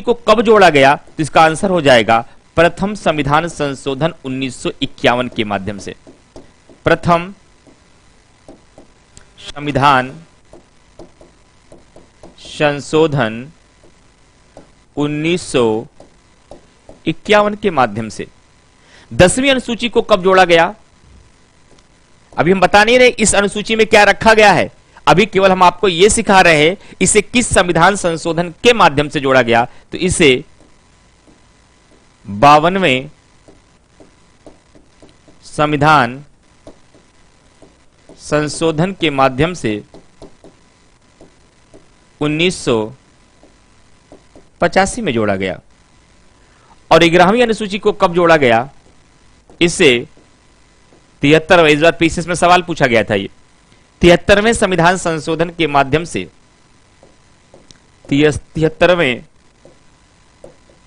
को कब जोड़ा गया, तो इसका आंसर हो जाएगा प्रथम संविधान संशोधन 1951 के माध्यम से। प्रथम संविधान संशोधन 1951 के माध्यम से। 10वीं अनुसूची को कब जोड़ा गया, अभी हम बता नहीं रहे इस अनुसूची में क्या रखा गया है, अभी केवल हम आपको यह सिखा रहे हैं इसे किस संविधान संशोधन के माध्यम से जोड़ा गया। तो इसे 52वें संविधान संशोधन के माध्यम से 1985 में जोड़ा गया। और 11वीं अनुसूची को कब जोड़ा गया, इसे 73, इस बार पीसीएस में सवाल पूछा गया था, ये 73वें संविधान संशोधन के माध्यम से, 73वें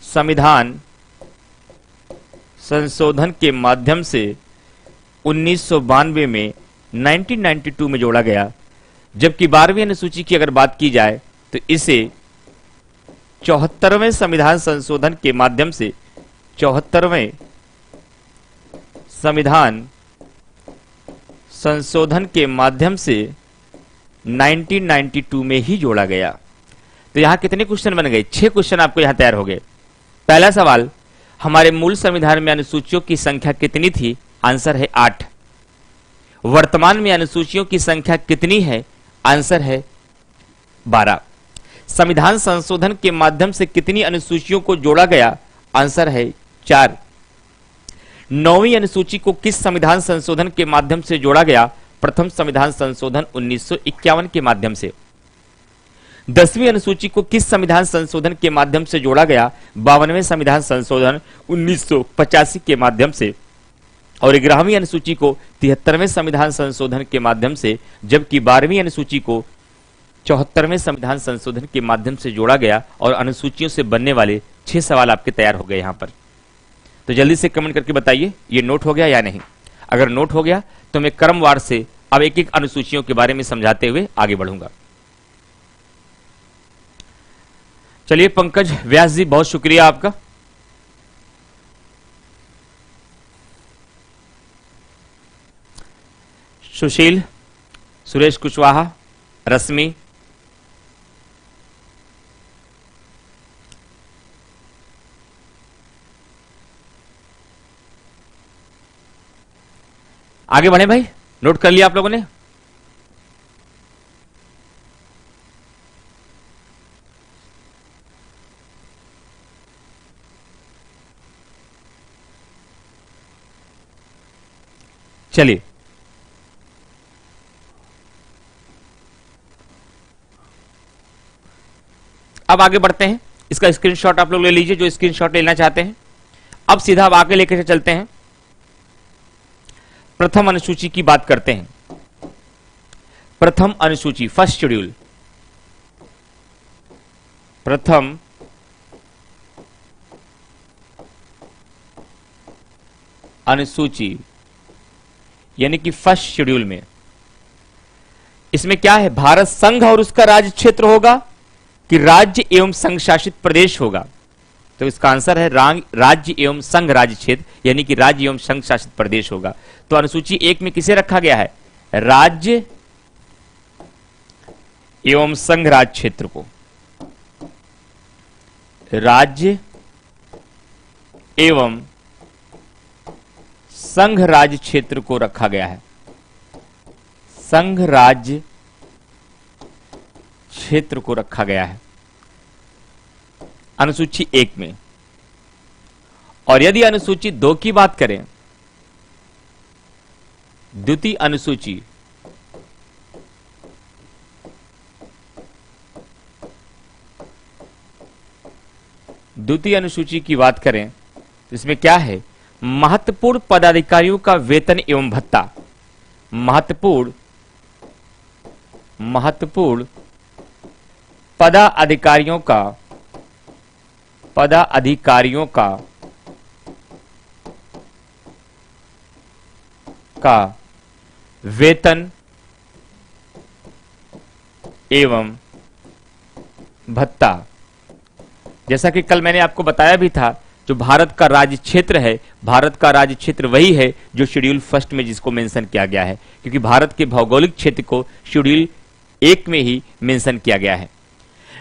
संविधान संशोधन के माध्यम से 1992 में 1992 में जोड़ा गया। जबकि 12वीं अनुसूची की अगर बात की जाए तो इसे 74वें संविधान संशोधन के माध्यम से, 74वें संविधान संशोधन के माध्यम से 1992 में ही जोड़ा गया। तो यहां कितने क्वेश्चन बन गए, 6 क्वेश्चन आपको यहां तैयार हो गए। पहला सवाल, हमारे मूल संविधान में अनुसूचियों की संख्या कितनी थी, आंसर है 8। वर्तमान में अनुसूचियों की संख्या कितनी है, आंसर है 12। संविधान संशोधन के माध्यम से कितनी अनुसूचियों को जोड़ा गया, आंसर है 4। 9वीं अनुसूची को किस संविधान संशोधन के माध्यम से जोड़ा गया, प्रथम संविधान संशोधन 1951 के माध्यम से। 10वीं अनुसूची को किस संविधान संशोधन के माध्यम से जोड़ा गया, 52वें संविधान संशोधन 1985 के माध्यम से। और 11वीं अनुसूची को 73वें संविधान संशोधन के माध्यम से, जबकि 12वीं अनुसूची को 74वें संविधान संशोधन के माध्यम से जोड़ा गया। और अनुसूचियों से बनने वाले 6 सवाल आपके तैयार हो गए यहां पर। तो जल्दी से कमेंट करके बताइए ये नोट हो गया या नहीं। अगर नोट हो गया तो मैं क्रमवार से अब एक एक अनुसूचियों के बारे में समझाते हुए आगे बढ़ूंगा। चलिए पंकज व्यास जी, बहुत शुक्रिया आपका। सुशील, सुरेश कुशवाहा, रश्मि, आगे बढ़े भाई, नोट कर लिया आप लोगों ने। चलिए अब आगे बढ़ते हैं। इसका स्क्रीनशॉट आप लोग ले लीजिए जो स्क्रीनशॉट लेना चाहते हैं। अब सीधा अब आगे लेकर चलते हैं, प्रथम अनुसूची की बात करते हैं। प्रथम अनुसूची, फर्स्ट शेड्यूल, प्रथम अनुसूची यानी कि फर्स्ट शेड्यूल में इसमें क्या है, भारत संघ और उसका राज्य क्षेत्र होगा कि राज्य एवं संघ शासित प्रदेश होगा। तो इसका आंसर है राज्य एवं संघ राज्य क्षेत्र, यानी कि राज्य एवं संघ शासित प्रदेश होगा। तो अनुसूची 1 में किसे रखा गया है, राज्य एवं संघ राज्य क्षेत्र को, राज्य एवं संघ राज्य क्षेत्र को रखा गया है, संघ राज्य क्षेत्र को रखा गया है अनुसूची 1 में। और यदि अनुसूची 2 की बात करें, द्वितीय अनुसूची, द्वितीय अनुसूची की बात करें तो इसमें क्या है, महत्वपूर्ण पदाधिकारियों का वेतन एवं भत्ता, महत्वपूर्ण पदाधिकारियों का वेतन एवं भत्ता जैसा कि कल मैंने आपको बताया भी था, जो भारत का राज्य क्षेत्र है, भारत का राज्य क्षेत्र वही है जो शेड्यूल फर्स्ट में जिसको मेंशन किया गया है, क्योंकि भारत के भौगोलिक क्षेत्र को शेड्यूल 1 में ही मेंशन किया गया है।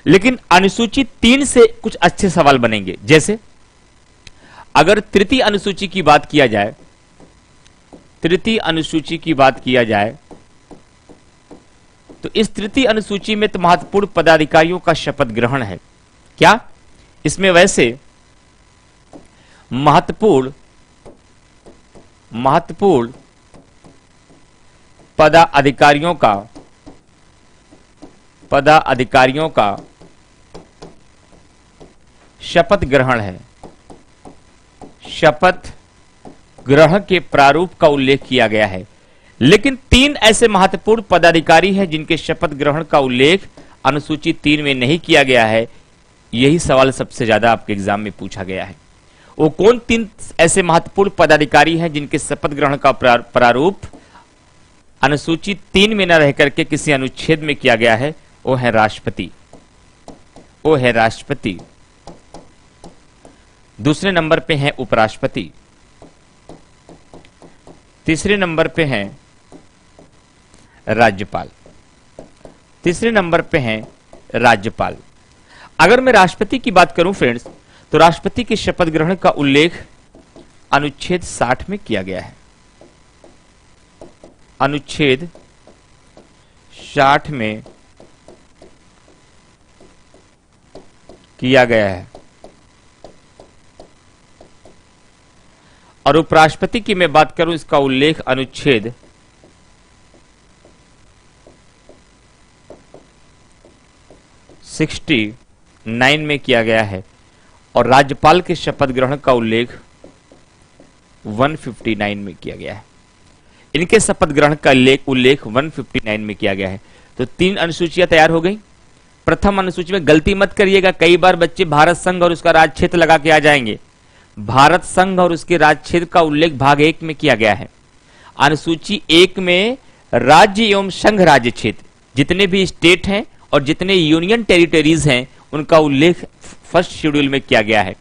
लेकिन अनुसूची 3 से कुछ अच्छे सवाल बनेंगे। जैसे अगर तृतीय अनुसूची की बात किया जाए, तृतीय अनुसूची की बात किया जाए तो इस तृतीय अनुसूची में तो महत्वपूर्ण पदाधिकारियों का शपथ ग्रहण है। क्या इसमें वैसे महत्वपूर्ण पदाधिकारियों का शपथ ग्रहण है। शपथ ग्रहण के प्रारूप का उल्लेख किया गया है, लेकिन 3 ऐसे महत्वपूर्ण पदाधिकारी हैं जिनके शपथ ग्रहण का उल्लेख अनुसूची 3 में नहीं किया गया है। यही सवाल सबसे ज्यादा आपके एग्जाम में पूछा गया है। वो कौन 3 ऐसे महत्वपूर्ण पदाधिकारी हैं जिनके शपथ ग्रहण का प्रारूप अनुसूची 3 में न रह करके किसी अनुच्छेद में किया गया है? वो है राष्ट्रपति। वो है राष्ट्रपति। दूसरे नंबर पे है उपराष्ट्रपति। तीसरे नंबर पे है राज्यपाल। तीसरे नंबर पे है राज्यपाल। अगर मैं राष्ट्रपति की बात करूं फ्रेंड्स, तो राष्ट्रपति के शपथ ग्रहण का उल्लेख अनुच्छेद 60 में किया गया है। अनुच्छेद 60 में किया गया है। और उपराष्ट्रपति की मैं बात करूं, इसका उल्लेख अनुच्छेद 69 में किया गया है। और राज्यपाल के शपथ ग्रहण का उल्लेख 159 में किया गया है। इनके शपथ ग्रहण का उल्लेख 159 में किया गया है। तो 3 अनुसूचियां तैयार हो गई। प्रथम अनुसूची में गलती मत करिएगा, कई बार बच्चे भारत संघ और उसका राज्य क्षेत्र लगा के आ जाएंगे। भारत संघ और उसके राज्य क्षेत्र का उल्लेख भाग 1 में किया गया है। अनुसूची 1 में राज्य एवं संघ राज्य क्षेत्र जितने भी स्टेट हैं और जितने यूनियन टेरिटरीज हैं उनका उल्लेख फर्स्ट शेड्यूल में किया गया है।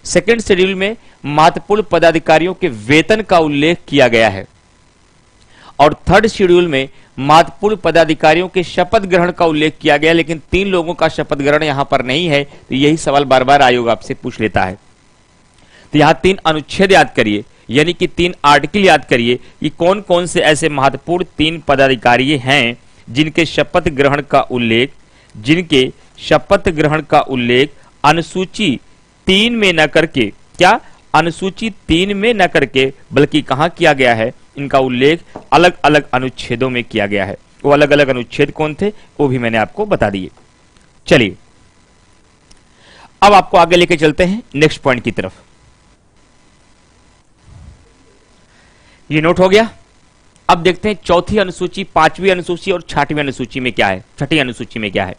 सेकंड शेड्यूल में महत्वपूर्ण पदाधिकारियों के वेतन का उल्लेख किया गया है। और थर्ड शेड्यूल में महत्वपूर्ण पदाधिकारियों के शपथ ग्रहण का उल्लेख किया गया, लेकिन 3 लोगों का शपथ ग्रहण यहां पर नहीं है। तो यही सवाल बार बार आयोग आपसे पूछ लेता है। तो यहां 3 अनुच्छेद याद करिए, यानी कि 3 आर्टिकल याद करिए कि कौन कौन से ऐसे महत्वपूर्ण 3 पदाधिकारी हैं जिनके शपथ ग्रहण का उल्लेख अनुसूची 3 में न करके, क्या अनुसूची 3 में न करके बल्कि कहां किया गया है? इनका उल्लेख अलग अलग अनुच्छेदों में किया गया है। वो अलग अलग अनुच्छेद कौन थे वो भी मैंने आपको बता दिए। चलिए अब आपको आगे लेके चलते हैं नेक्स्ट पॉइंट की तरफ। ये नोट हो गया। अब देखते हैं चौथी अनुसूची, 5वीं अनुसूची और 6वीं अनुसूची में क्या है, 6ठी अनुसूची में क्या है।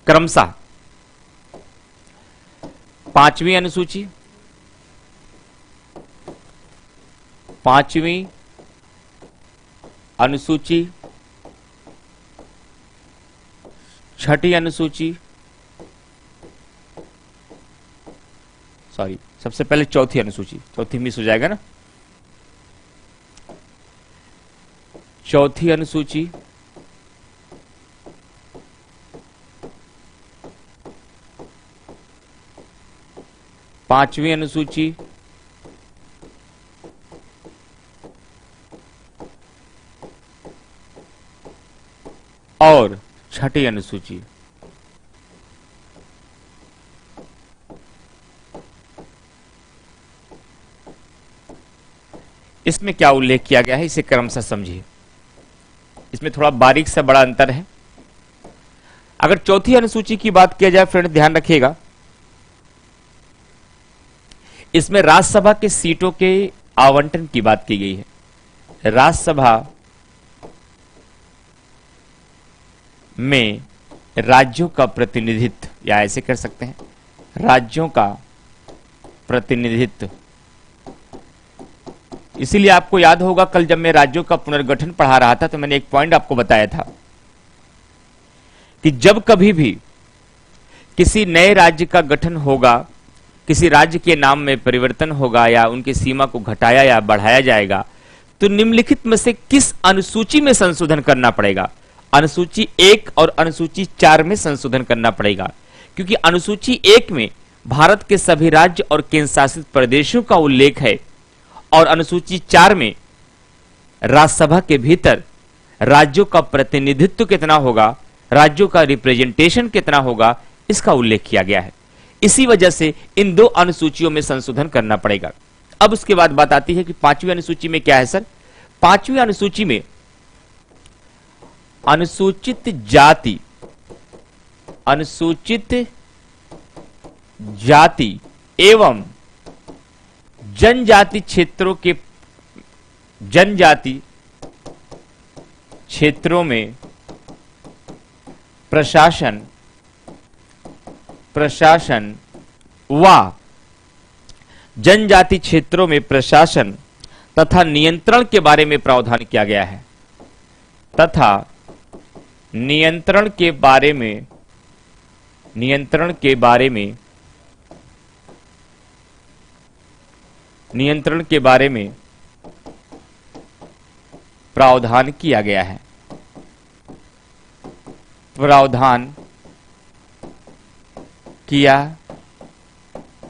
क्रमशः 5वीं अनुसूची, 5वीं अनुसूची, 6ठी अनुसूची, सॉरी सबसे पहले चौथी अनुसूची, चौथी मिस हो जाएगा ना। चौथी अनुसूची, 5वीं अनुसूची, और 6ठी अनुसूची। इसमें क्या उल्लेख किया गया है इसे क्रमशः समझिए। इसमें थोड़ा बारीक सा बड़ा अंतर है। अगर चौथी अनुसूची की बात किया जाए फ्रेंड, ध्यान रखिएगा, इसमें राज्यसभा के सीटों के आवंटन की बात की गई है। राज्यसभा में राज्यों का प्रतिनिधित्व, या ऐसे कर सकते हैं राज्यों का प्रतिनिधित्व। इसीलिए आपको याद होगा कल जब मैं राज्यों का पुनर्गठन पढ़ा रहा था तो मैंने एक पॉइंट आपको बताया था कि जब कभी भी किसी नए राज्य का गठन होगा, किसी राज्य के नाम में परिवर्तन होगा या उनकी सीमा को घटाया या बढ़ाया जाएगा, तो निम्नलिखित में से किस अनुसूची में संशोधन करना पड़ेगा? अनुसूची 1 और अनुसूची 4 में संशोधन करना पड़ेगा, क्योंकि अनुसूची 1 में भारत के सभी राज्य और केंद्र शासित प्रदेशों का उल्लेख है और अनुसूची 4 में राज्यसभा के भीतर राज्यों का प्रतिनिधित्व कितना होगा, राज्यों का रिप्रेजेंटेशन कितना होगा, इसका उल्लेख किया गया है। इसी वजह से इन दो अनुसूचियों में संशोधन करना पड़ेगा। अब उसके बाद बात आती है कि 5वीं अनुसूची में क्या है सर? 5वीं अनुसूची में अनुसूचित जाति एवं जनजाति क्षेत्रों में प्रशासन व जनजाति क्षेत्रों में प्रशासन तथा नियंत्रण के बारे में प्रावधान किया गया है, तथा नियंत्रण के बारे में प्रावधान किया गया है। प्रावधान किया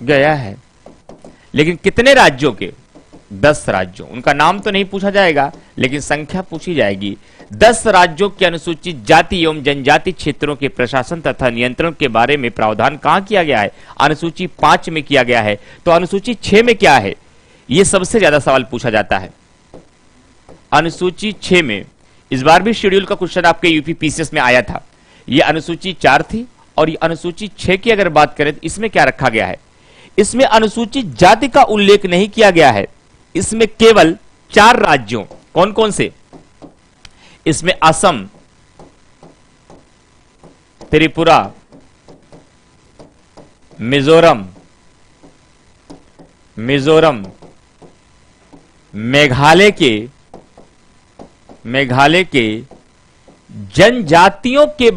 गया है। लेकिन कितने राज्यों के? 10 राज्यों। उनका नाम तो नहीं पूछा जाएगा, लेकिन संख्या पूछी जाएगी। 10 राज्यों के अनुसूचित जाति एवं जनजाति क्षेत्रों के प्रशासन तथा नियंत्रण के बारे में प्रावधान कहां किया गया है? अनुसूची 5 में किया गया है। तो अनुसूची 6 में क्या है? यह सबसे ज्यादा सवाल पूछा जाता है। अनुसूची 6 में इस बार भी शेड्यूल का क्वेश्चन आपके यूपी पीसीएस में आया था। यह अनुसूची 4 थी और ये अनुसूची 6 की अगर बात करें तो इसमें क्या रखा गया है? इसमें अनुसूचित जाति का उल्लेख नहीं किया गया है। इसमें केवल 4 राज्यों, कौन कौन से? इसमें असम, त्रिपुरा, मिजोरम, मेघालय के जनजातियों के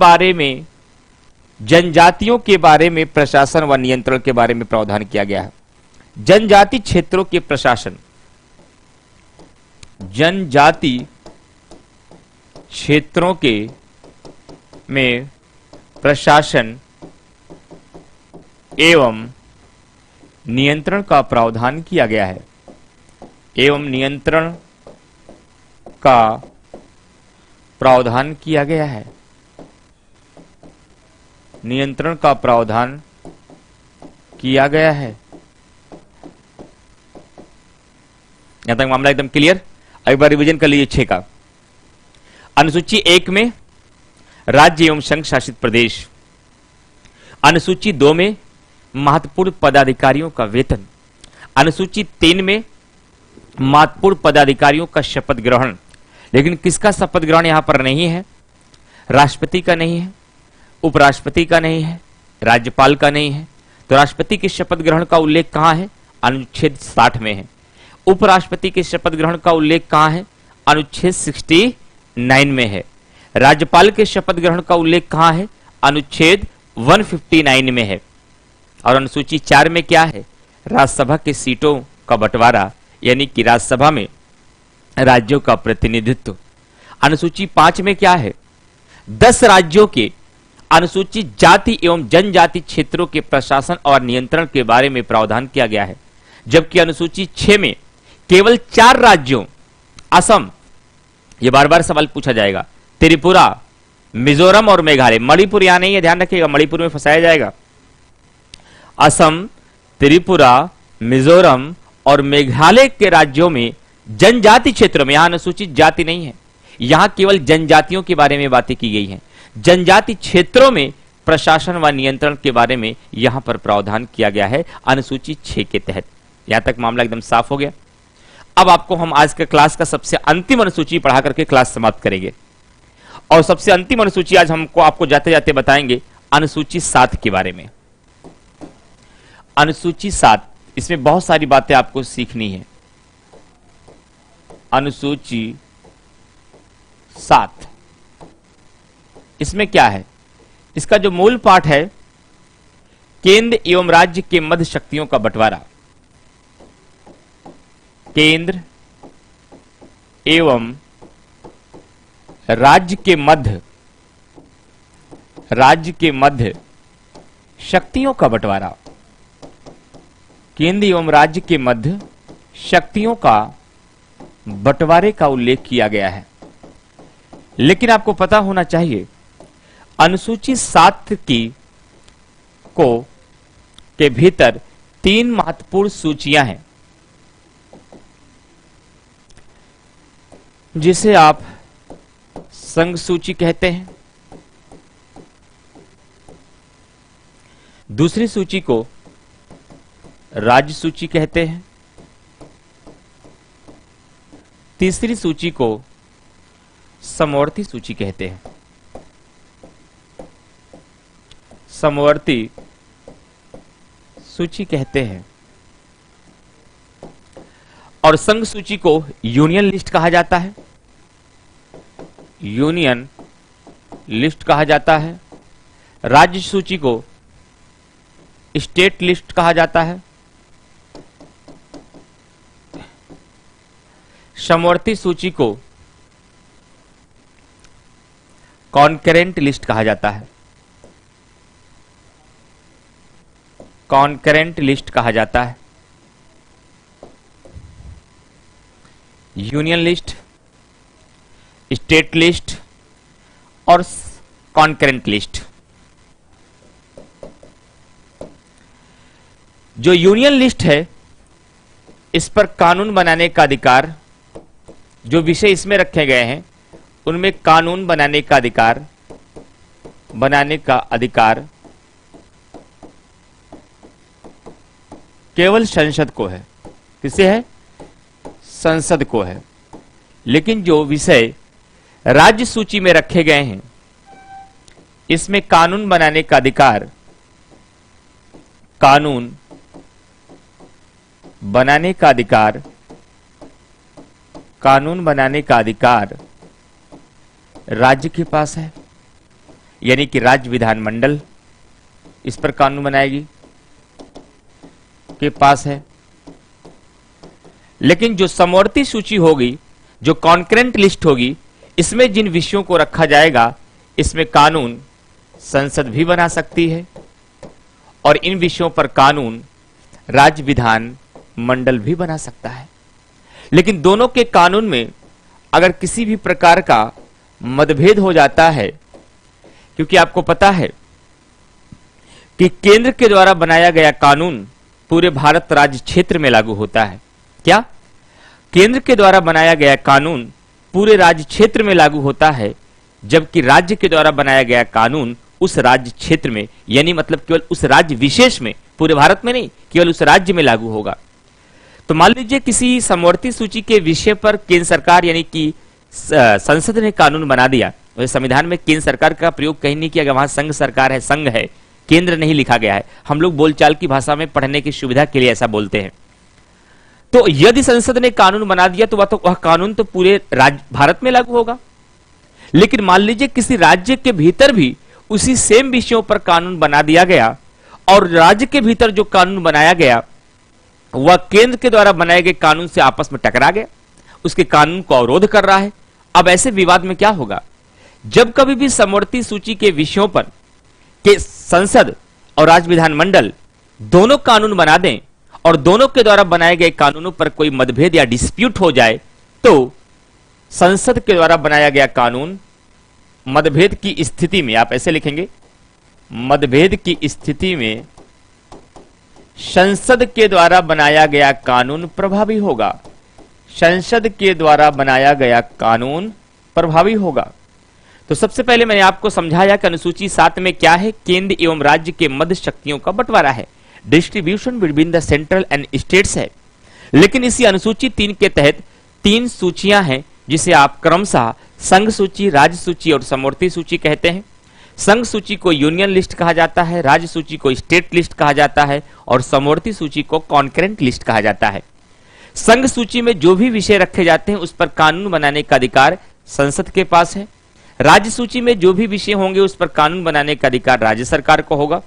बारे में प्रशासन व नियंत्रण के बारे में प्रावधान किया गया है। जनजाति क्षेत्रों के प्रशासन, जनजाति क्षेत्रों के में प्रशासन एवं नियंत्रण का प्रावधान किया गया है। एवं नियंत्रण का प्रावधान किया गया है। नियंत्रण का प्रावधान किया गया है। यहां तक मामला एकदम क्लियर। एक बार रिवीजन कर लीजिए 6 का। अनुसूची 1 में राज्य एवं संघ शासित प्रदेश। अनुसूची 2 में महत्वपूर्ण पदाधिकारियों का वेतन। अनुसूची 3 में महत्वपूर्ण पदाधिकारियों का शपथ ग्रहण। लेकिन किसका शपथ ग्रहण यहां पर नहीं है? राष्ट्रपति का नहीं है, उपराष्ट्रपति का नहीं है, राज्यपाल का नहीं है। तो राष्ट्रपति के शपथ ग्रहण का उल्लेख कहां है? अनुच्छेद 60 में है। उपराष्ट्रपति के शपथ ग्रहण का उल्लेख कहां है? अनुच्छेद 69 में है। राज्यपाल के शपथ ग्रहण का उल्लेख कहां है? अनुच्छेद 159 में है। और अनुसूची 4 में क्या है? राज्यसभा की सीटों का बंटवारा, यानी कि राज्यसभा में राज्यों का प्रतिनिधित्व। अनुसूची 5 में क्या है? 10 राज्यों के अनुसूचित जाति एवं जनजाति क्षेत्रों के प्रशासन और नियंत्रण के बारे में प्रावधान किया गया है। जबकि अनुसूची 6 में केवल 4 राज्यों, असम, यह बार बार सवाल पूछा जाएगा, त्रिपुरा, मिजोरम और मेघालय। मणिपुर यहां नहीं है, ध्यान रखिएगा, मणिपुर में फंसाया जाएगा। असम, त्रिपुरा, मिजोरम और मेघालय के राज्यों में जनजाति क्षेत्रों में, यहां अनुसूचित जाति नहीं है, यहां केवल जनजातियों के बारे में बातें की गई हैं। जनजाति क्षेत्रों में प्रशासन व नियंत्रण के बारे में यहां पर प्रावधान किया गया है अनुसूची 6 के तहत। यहां तक मामला एकदम साफ हो गया। अब आपको हम आज के क्लास का सबसे अंतिम अनुसूची पढ़ा करके क्लास समाप्त करेंगे। और सबसे अंतिम अनुसूची आज हमको आपको जाते जाते बताएंगे अनुसूची 7 के बारे में। अनुसूची 7, इसमें बहुत सारी बातें आपको सीखनी है। अनुसूची 7, इसमें क्या है? इसका जो मूल पाठ है केंद्र एवं राज्य के मध्य शक्तियों का बंटवारा। केंद्र एवं राज्य के मध्य शक्तियों का बंटवारा। केंद्र एवं राज्य के मध्य शक्तियों का बंटवारे का उल्लेख किया गया है। लेकिन आपको पता होना चाहिए अनुसूची 7 के भीतर 3 महत्वपूर्ण सूचियां हैं, जिसे आप संघ सूची कहते हैं। दूसरी सूची को राज्य सूची कहते हैं। तीसरी सूची को समवर्ती सूची कहते हैं। समवर्ती सूची कहते हैं। और संघ सूची को यूनियन लिस्ट कहा जाता है। यूनियन लिस्ट कहा जाता है। राज्य सूची को स्टेट लिस्ट कहा जाता है। समवर्ती सूची को कॉन्करेंट लिस्ट कहा जाता है। कॉन्करेंट लिस्ट कहा जाता है। यूनियन लिस्ट, स्टेट लिस्ट और कॉन्करेंट लिस्ट। जो यूनियन लिस्ट है, इस पर कानून बनाने का अधिकार, जो विषय इसमें रखे गए हैं उनमें कानून बनाने का अधिकार केवल संसद को है। किसे है? संसद को है। लेकिन जो विषय राज्य सूची में रखे गए हैं, इसमें कानून बनाने का अधिकार, कानून बनाने का अधिकार राज्य के पास है। यानी कि राज्य विधानमंडल इस पर कानून बनाएगी, के पास है। लेकिन जो समवर्ती सूची होगी, जो कॉन्करेंट लिस्ट होगी, इसमें जिन विषयों को रखा जाएगा, इसमें कानून संसद भी बना सकती है और इन विषयों पर कानून राज्य विधान मंडल भी बना सकता है। लेकिन दोनों के कानून में अगर किसी भी प्रकार का मतभेद हो जाता है, क्योंकि आपको पता है कि केंद्र के द्वारा बनाया गया कानून पूरे भारत राज्य क्षेत्र में लागू होता है। क्या? केंद्र के द्वारा बनाया गया कानून पूरे राज्य क्षेत्र में लागू होता है, जबकि राज्य के द्वारा बनाया गया कानून उस राज्य क्षेत्र में, यानी मतलब केवल उस राज्य विशेष में, पूरे भारत में नहीं, केवल उस राज्य में लागू होगा। तो मान लीजिए किसी समवर्ती सूची के विषय पर केंद्र सरकार यानी कि संसद ने कानून बना दिया। वैसे संविधान में केंद्र सरकार का प्रयोग कहीं नहीं किया गया, वहां संघ सरकार है, संघ है, केंद्र नहीं लिखा गया है। हम लोग बोलचाल की भाषा में पढ़ने की सुविधा के लिए ऐसा बोलते हैं। तो यदि संसद ने कानून बना दिया तो वह कानून तो पूरे भारत में लागू होगा। लेकिन मान लीजिए किसी राज्य के भीतर भी उसी सेम विषयों पर कानून बना दिया गया और राज्य के भीतर जो कानून बनाया गया वह केंद्र के द्वारा बनाए गए कानून से आपस में टकरा गया, उसके कानून को अवरोध कर रहा है। अब ऐसे विवाद में क्या होगा? जब कभी भी समवर्ती सूची के विषयों पर के संसद और राज्य विधानमंडल दोनों कानून बना दें और दोनों के द्वारा बनाए गए कानूनों पर कोई मतभेद या डिस्प्यूट हो जाए, तो संसद के द्वारा बनाया गया कानून मतभेद की स्थिति में, आप ऐसे लिखेंगे, मतभेद की स्थिति में संसद के द्वारा बनाया गया कानून प्रभावी होगा। संसद के द्वारा बनाया गया कानून प्रभावी होगा। तो सबसे पहले मैंने आपको समझाया कि अनुसूची 7 में क्या है, केंद्र एवं राज्य के मध्य शक्तियों का बंटवारा है, distribution between the central and states है। लेकिन इसी अनुसूची 3 के तहत 3 सूचियां हैं, जिसे आप क्रमशः संघ सूची, राज्य सूची और समवर्ती सूची कहते हैं। संघ सूची को यूनियन लिस्ट कहा जाता है, राज्य सूची को स्टेट लिस्ट कहा जाता है और समवर्ती सूची को कॉन्करेंट लिस्ट कहा जाता है। संघ सूची में जो भी विषय रखे जाते हैं उस पर कानून बनाने का अधिकार संसद के पास है। राज्य सूची में जो भी विषय होंगे उस पर कानून बनाने का अधिकार राज्य सरकार को होगा।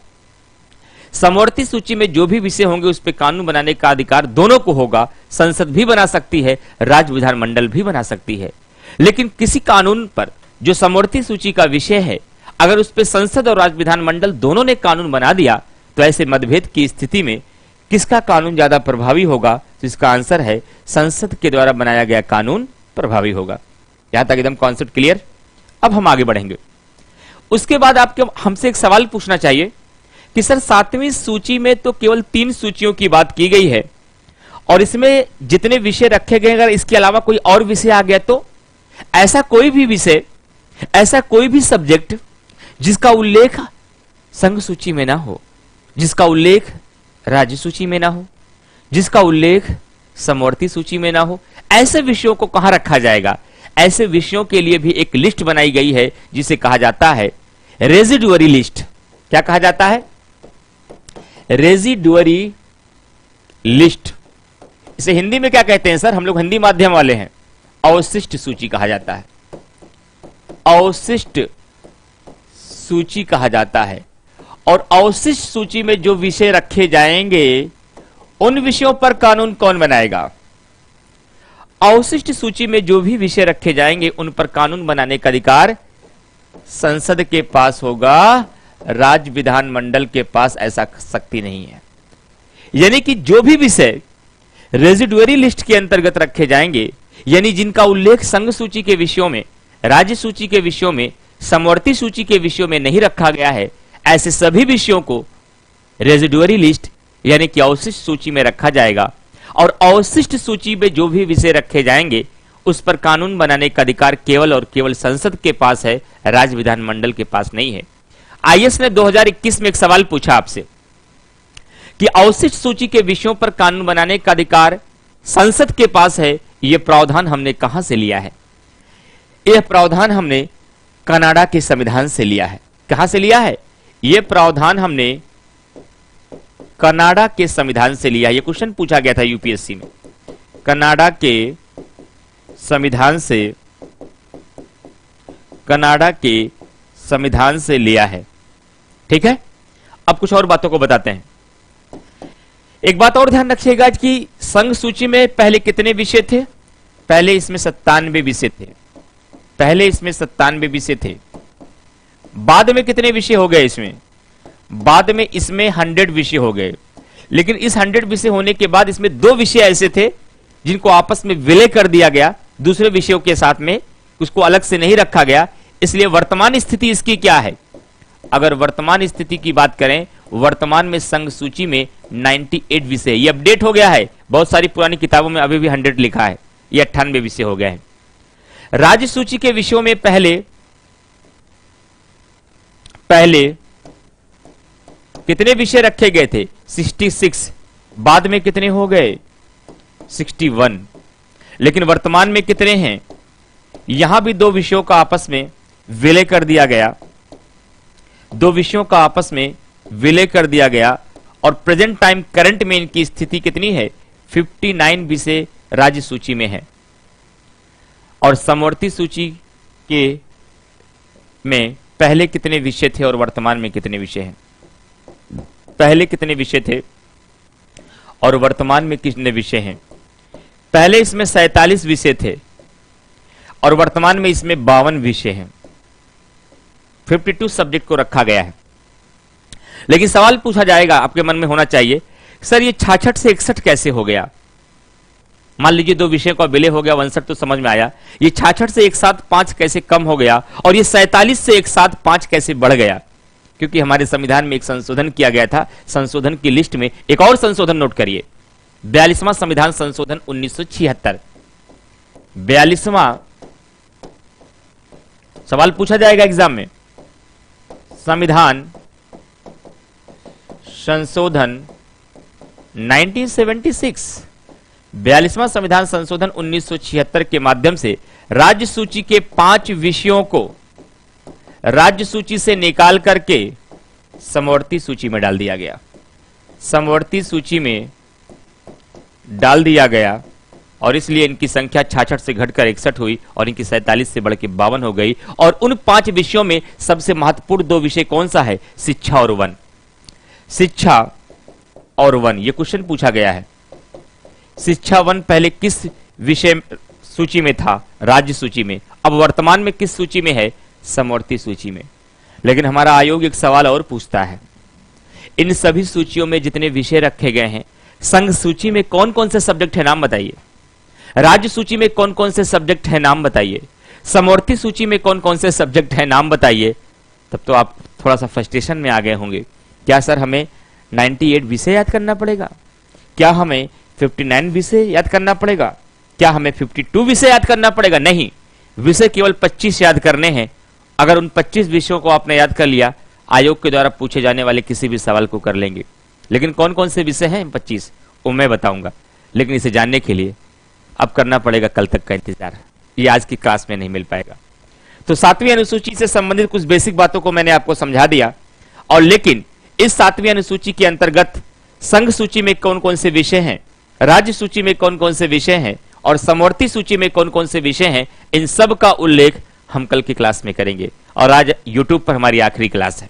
समवर्ती सूची में जो भी विषय होंगे उस पर कानून बनाने का अधिकार दोनों को होगा। संसद भी बना सकती है, राज्य विधानमंडल भी बना सकती है। लेकिन किसी कानून पर जो समवर्ती सूची का विषय है, अगर उस पर संसद और राज्य विधानमंडल दोनों ने कानून बना दिया तो ऐसे मतभेद की स्थिति में किसका कानून ज्यादा प्रभावी होगा? तो इसका आंसर है संसद के द्वारा बनाया गया कानून प्रभावी होगा। यहां तक एकदम कॉन्सेप्ट क्लियर। अब हम आगे बढ़ेंगे। उसके बाद आपके हमसे एक सवाल पूछना चाहिए कि सर 7वीं सूची में तो केवल 3 सूचियों की बात की गई है और इसमें जितने विषय रखे गए अगर इसके अलावा कोई और विषय आ गया तो ऐसा कोई भी विषय, ऐसा कोई भी सब्जेक्ट जिसका उल्लेख संघ सूची में ना हो, जिसका उल्लेख राज्य सूची में ना हो, जिसका उल्लेख समवर्ती सूची में ना हो, ऐसे विषयों को कहां रखा जाएगा? ऐसे विषयों के लिए भी एक लिस्ट बनाई गई है जिसे कहा जाता है रेजिडुअरी लिस्ट। क्या कहा जाता है? Residuary list. इसे हिंदी में क्या कहते हैं सर? हम लोग हिंदी माध्यम वाले हैं। अवशिष्ट सूची कहा जाता है, अवशिष्ट सूची कहा जाता है। और अवशिष्ट सूची में जो विषय रखे जाएंगे उन विषयों पर कानून कौन बनाएगा? अवशिष्ट सूची में जो भी विषय रखे जाएंगे उन पर कानून बनाने का अधिकार संसद के पास होगा, राज्य विधानमंडल के पास ऐसा शक्ति नहीं है। यानी कि जो भी विषय रेजिडुअरी लिस्ट के अंतर्गत रखे जाएंगे, यानी जिनका उल्लेख संघ सूची के विषयों में, राज्य सूची के विषयों में, समवर्ती सूची के विषयों में नहीं रखा गया है, ऐसे सभी विषयों को रेजिडुअरी लिस्ट यानी कि अवशिष्ट सूची में रखा जाएगा। और अवशिष्ट सूची में जो भी विषय रखे जाएंगे उस पर कानून बनाने का अधिकार केवल और केवल संसद के पास है, राज्य विधानमंडल के पास नहीं है। आईएएस ने 2021 में एक सवाल पूछा आपसे कि अवशिष्ट सूची के विषयों पर कानून बनाने का अधिकार संसद के पास है, यह प्रावधान हमने कहां से लिया है? यह प्रावधान हमने कनाडा के संविधान से लिया है। कहां से लिया है? यह प्रावधान हमने कनाडा के संविधान से लिया है। यह क्वेश्चन पूछा गया था यूपीएससी में। कनाडा के संविधान से, कनाडा के संविधान से लिया है। ठीक है, अब कुछ और बातों को बताते हैं। एक बात और ध्यान रखिएगा कि संघ सूची में पहले कितने विषय थे? पहले इसमें 97 विषय थे। पहले इसमें 97 विषय थे। बाद में कितने विषय हो गए इसमें? बाद में इसमें 100 विषय हो गए। लेकिन इस 100 विषय होने के बाद इसमें 2 विषय ऐसे थे जिनको आपस में विलय कर दिया गया, दूसरे विषयों के साथ में उसको अलग से नहीं रखा गया। इसलिए वर्तमान स्थिति इसकी क्या है? अगर वर्तमान स्थिति की बात करें, वर्तमान में संघ सूची में 98 विषय, ये अपडेट हो गया है। बहुत सारी पुरानी किताबों में अभी भी 100 लिखा है, ये 98 विषय हो गए हैं। राज्य सूची के विषयों में पहले कितने विषय रखे गए थे? 66। बाद में कितने हो गए? 61। लेकिन वर्तमान में कितने हैं? यहां भी 2 विषयों का आपस में विलय कर दिया गया, 2 विषयों का आपस में विलय कर दिया गया। और प्रेजेंट टाइम करंट में इनकी स्थिति कितनी है? 59 विषय राज्य सूची में है। और समवर्ती सूची के में पहले कितने विषय थे और वर्तमान में कितने विषय हैं? पहले कितने विषय थे और वर्तमान में कितने विषय हैं? पहले इसमें 47 विषय थे और वर्तमान में इसमें 52 विषय हैं। 52 सब्जेक्ट को रखा गया है। लेकिन सवाल पूछा जाएगा, आपके मन में होना चाहिए, सर ये 66 से 61 कैसे हो गया? मान लीजिए 2 विषयों का विलय हो गया, 62 तो समझ में आया। ये 66 से एक साथ 5 कैसे कम हो गया और ये 47 से एक साथ 5 कैसे बढ़ गया? क्योंकि हमारे संविधान में एक संशोधन किया गया था। संशोधन की लिस्ट में एक और संशोधन नोट करिए, 42वां संविधान संशोधन 1976। 42वां सवाल पूछा जाएगा एग्जाम में। संविधान संशोधन 1976, 42वां संविधान संशोधन 1976 के माध्यम से राज्य सूची के 5 विषयों को राज्य सूची से निकाल करके समवर्ती सूची में डाल दिया गया। समवर्ती सूची में डाल दिया गया और इसलिए इनकी संख्या 66 से घटकर 61 हुई और इनकी 47 से बढ़ के 52 हो गई। और उन 5 विषयों में सबसे महत्वपूर्ण 2 विषय कौन सा है? शिक्षा और वन। शिक्षा और वन, ये क्वेश्चन पूछा गया है। शिक्षा वन पहले किस विषय सूची में था? राज्य सूची में। अब वर्तमान में किस सूची में है? समवर्ती सूची में। लेकिन हमारा आयोग एक सवाल और पूछता है, इन सभी सूचियों में जितने विषय रखे गए हैं, संघ सूची में कौन कौन से सब्जेक्ट है, नाम बताइए। राज्य सूची में कौन कौन से सब्जेक्ट है, नाम बताइए। समवर्ती सूची में कौन कौन से सब्जेक्ट है, नाम बताइए। तब तो आप थोड़ा सा फ्रस्ट्रेशन में आ गए होंगे। क्या सर हमें 98 विषय याद करना पड़ेगा? क्या हमें 59 विषय याद करना पड़ेगा? क्या हमें 52 विषय याद करना पड़ेगा? नहीं, विषय केवल 25 याद करने हैं। अगर उन 25 विषयों को आपने याद कर लिया, आयोग के द्वारा पूछे जाने वाले किसी भी सवाल को कर लेंगे। लेकिन कौन कौन से विषय हैं 25, वो मैं बताऊंगा। लेकिन इसे जानने के लिए अब करना पड़ेगा कल तक का इंतजार, ये आज की क्लास में नहीं मिल पाएगा। तो 7वीं अनुसूची से संबंधित कुछ बेसिक बातों को मैंने आपको समझा दिया। और लेकिन इस 7वीं अनुसूची के अंतर्गत संघ सूची में कौन कौन से विषय हैं, राज्य सूची में कौन कौन से विषय हैं और समवर्ती सूची में कौन कौन से विषय हैं, इन सब का उल्लेख हम कल की क्लास में करेंगे। और आज YouTube पर हमारी आखिरी क्लास है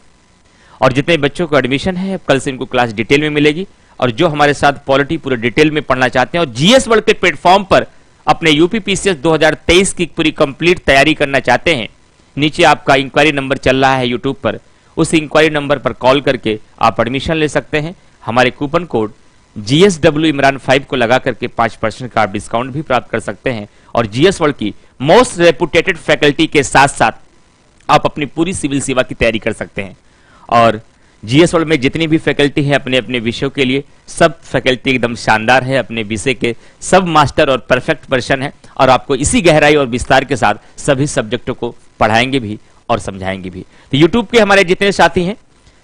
और जितने बच्चों को एडमिशन है कल से इनको क्लास डिटेल में मिलेगी। और जो हमारे साथ पॉलिटी पूरे डिटेल में पढ़ना चाहते हैं और जीएस वर्ल्ड के प्लेटफॉर्म पर अपने यूपीपीसीएस 2023 की पूरी कंप्लीट तैयारी करना चाहते हैं, नीचे आपका इंक्वायरी नंबर चल रहा है यूट्यूब पर, उस इंक्वायरी नंबर पर कॉल करके आप एडमिशन ले सकते हैं। हमारे कूपन कोड GSW इमरान 5 को लगा करके 5% का आप डिस्काउंट भी प्राप्त कर सकते हैं। और जीएस वर्ल्ड की मोस्ट रेपुटेटेड फैकल्टी के साथ साथ आप अपनी पूरी सिविल सेवा की तैयारी कर सकते हैं। और जीएस वर्ल्ड में जितनी भी फैकल्टी है अपने अपने विषयों के लिए, सब फैकल्टी एकदम शानदार है, अपने विषय के सब मास्टर और परफेक्ट पर्सन है और आपको इसी गहराई और विस्तार के साथ सभी सब्जेक्टों को पढ़ाएंगे भी और समझाएंगे भी। तो यूट्यूब के हमारे जितने साथी हैं,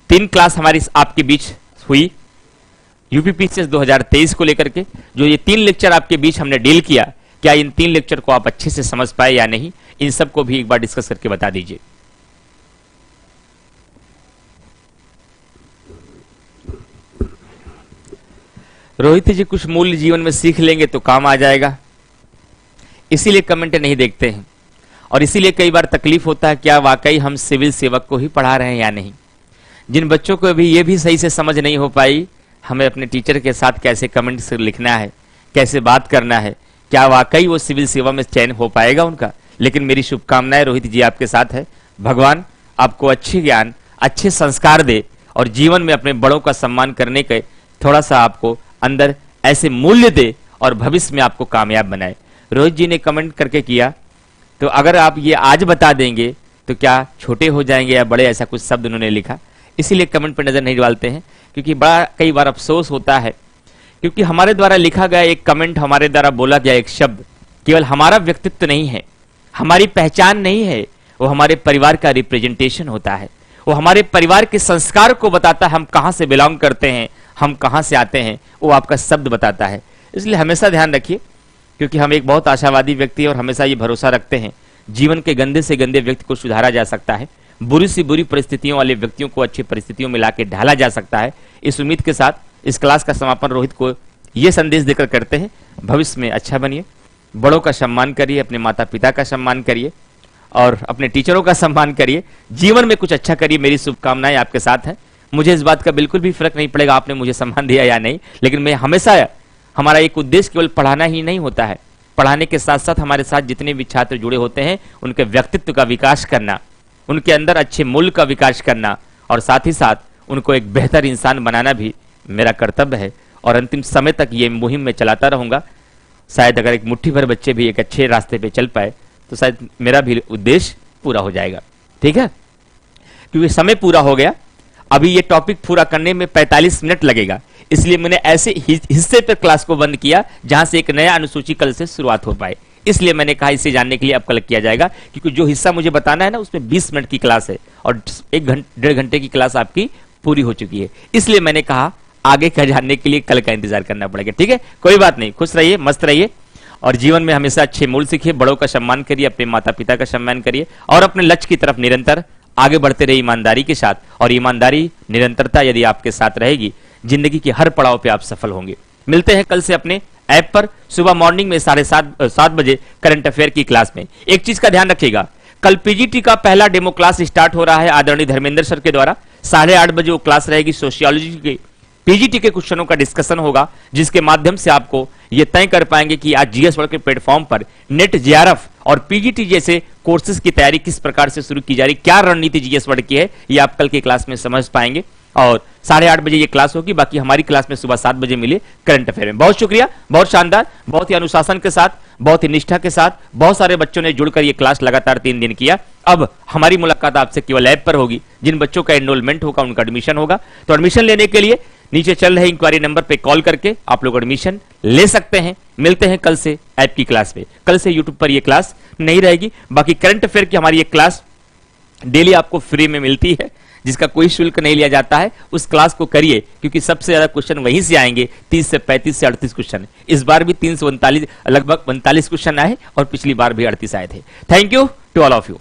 3 क्लास हमारी आपके बीच हुई यूपीपीसीएस 2023 को लेकर के। जो ये 3 लेक्चर आपके बीच हमने डील किया, क्या इन 3 लेक्चर को आप अच्छे से समझ पाए या नहीं, इन सब को भी एक बार डिस्कस करके बता दीजिए। रोहित जी कुछ मूल्य जीवन में सीख लेंगे तो काम आ जाएगा, इसीलिए कमेंट नहीं देखते हैं और इसीलिए कई बार तकलीफ होता है क्या वाकई हम सिविल सेवक को ही पढ़ा रहे हैं या नहीं। जिन बच्चों को अभी ये भी सही से समझ नहीं हो पाई हमें अपने टीचर के साथ कैसे कमेंट्स लिखना है, कैसे बात करना है, क्या वाकई वो सिविल सेवा में चयन हो पाएगा उनका। लेकिन मेरी शुभकामनाएं रोहित जी आपके साथ है। भगवान आपको अच्छे ज्ञान, अच्छे संस्कार दे और जीवन में अपने बड़ों का सम्मान करने के थोड़ा सा आपको अंदर ऐसे मूल्य दे और भविष्य में आपको कामयाब बनाए। रोहित जी ने कमेंट करके किया, तो अगर आप ये आज बता देंगे तो क्या छोटे हो जाएंगे या बड़े, ऐसा कुछ शब्द उन्होंने लिखा। इसीलिए कमेंट पर नजर नहीं डालते हैं क्योंकि बड़ा कई बार अफसोस होता है, क्योंकि हमारे द्वारा लिखा गया एक कमेंट, हमारे द्वारा बोला गया एक शब्द केवल हमारा व्यक्तित्व नहीं है, हमारी पहचान नहीं है, वो हमारे परिवार का रिप्रेजेंटेशन होता है, वो हमारे परिवार के संस्कार को बताता है, हम कहां से बिलोंग करते हैं, हम कहां से आते हैं, वो आपका शब्द बताता है। इसलिए हमेशा ध्यान रखिए, क्योंकि हम एक बहुत आशावादी व्यक्ति और हमेशा ये भरोसा रखते हैं जीवन के गंदे से गंदे व्यक्ति को सुधारा जा सकता है, बुरी से बुरी परिस्थितियों वाले व्यक्तियों को अच्छी परिस्थितियों में लाके ढाला जा सकता है। इस उम्मीद के साथ इस क्लास का समापन रोहित को ये संदेश देकर करते हैं, भविष्य में अच्छा बनिए, बड़ों का सम्मान करिए, अपने माता पिता का सम्मान करिए और अपने टीचरों का सम्मान करिए, जीवन में कुछ अच्छा करिए। मेरी शुभकामनाएं आपके साथ हैं। मुझे इस बात का बिल्कुल भी फर्क नहीं पड़ेगा आपने मुझे सम्मान दिया या नहीं, लेकिन मैं हमेशा, हमारा एक उद्देश्य केवल पढ़ाना ही नहीं होता है, पढ़ाने के साथ साथ हमारे साथ जितने भी छात्र जुड़े होते हैं उनके व्यक्तित्व का विकास करना, उनके अंदर अच्छे मूल्य का विकास करना और साथ ही साथ उनको एक बेहतर इंसान बनाना भी मेरा कर्तव्य है। और अंतिम समय तक ये मुहिम में चलाता रहूंगा। शायद अगर एक मुट्ठी भर बच्चे भी एक अच्छे रास्ते पे चल पाए तो शायद मेरा भी उद्देश्य पूरा हो जाएगा। ठीक है, क्योंकि समय पूरा हो गया, अभी ये टॉपिक पूरा करने में 45 मिनट लगेगा, इसलिए मैंने ऐसे हिस्से पर क्लास को बंद किया जहां से एक नया अनुसूची कल से शुरुआत हो पाए। इसलिए मैंने कहा इसे जानने के लिए अब कल किया जाएगा, क्योंकि जो हिस्सा मुझे बताना है ना उसमें 20 मिनट की क्लास है और 1-1.5 घंटे की क्लास आपकी पूरी हो चुकी है। इसलिए मैंने कहा आगे का जानने के लिए कल का इंतजार करना पड़ेगा। ठीक है, कोई बात नहीं, खुश रहिए, मस्त रहिए और जीवन में हमेशा अच्छे मूल्य सीखिए, बड़ों का सम्मान करिए, अपने माता पिता का सम्मान करिए और अपने लक्ष्य की तरफ निरंतर आगे बढ़ते रहिए ईमानदारी के साथ। और ईमानदारी, निरंतरता यदि आपके साथ रहेगी, जिंदगी की हर पड़ाव पे आप सफल होंगे। मिलते हैं कल से अपने ऐप पर सुबह मॉर्निंग में 7:30 बजे करंट अफेयर की क्लास में। एक चीज का ध्यान रखिएगा, कल पीजीटी का पहला डेमो क्लास स्टार्ट हो रहा है आदरणीय धर्मेंद्र सर के द्वारा 8:30 बजे वो क्लास रहेगी, सोशियोलॉजी की पीजीटी के क्वेश्चनों का डिस्कशन होगा, जिसके माध्यम से आपको ये तय कर पाएंगे कि आज जीएस वर्ल्ड के प्लेटफॉर्म पर नेट, जेआरएफ और पीजीटी जैसे कोर्सेज की तैयारी किस प्रकार से शुरू की जा रही, क्या रणनीति जीएस वर्ल्ड की है, ये आप कल की क्लास में समझ पाएंगे। और 8:30 बजे ये क्लास होगी, बाकी हमारी क्लास में सुबह 7 बजे मिले करंट अफेयर में। बहुत शुक्रिया, बहुत शानदार, बहुत ही अनुशासन के साथ, बहुत ही निष्ठा के साथ बहुत सारे बच्चों ने जुड़कर ये क्लास लगातार 3 दिन किया। अब हमारी मुलाकात आपसे केवल ऐप पर होगी। जिन बच्चों का एनरोलमेंट होगा उनका एडमिशन होगा, तो एडमिशन लेने के लिए नीचे चल रहे इंक्वायरी नंबर पे कॉल करके आप लोग एडमिशन ले सकते हैं। मिलते हैं कल से ऐप की क्लास में। कल से यूट्यूब पर ये क्लास नहीं रहेगी, बाकी करंट अफेयर की हमारी ये क्लास डेली आपको फ्री में मिलती है, जिसका कोई शुल्क नहीं लिया जाता है। उस क्लास को करिए, क्योंकि सबसे ज्यादा क्वेश्चन वहीं से आएंगे, 30 से 35 से 38 क्वेश्चन। इस बार भी 339 लगभग 45 क्वेश्चन आए और पिछली बार भी 38 आए थे। Thank you to all of you.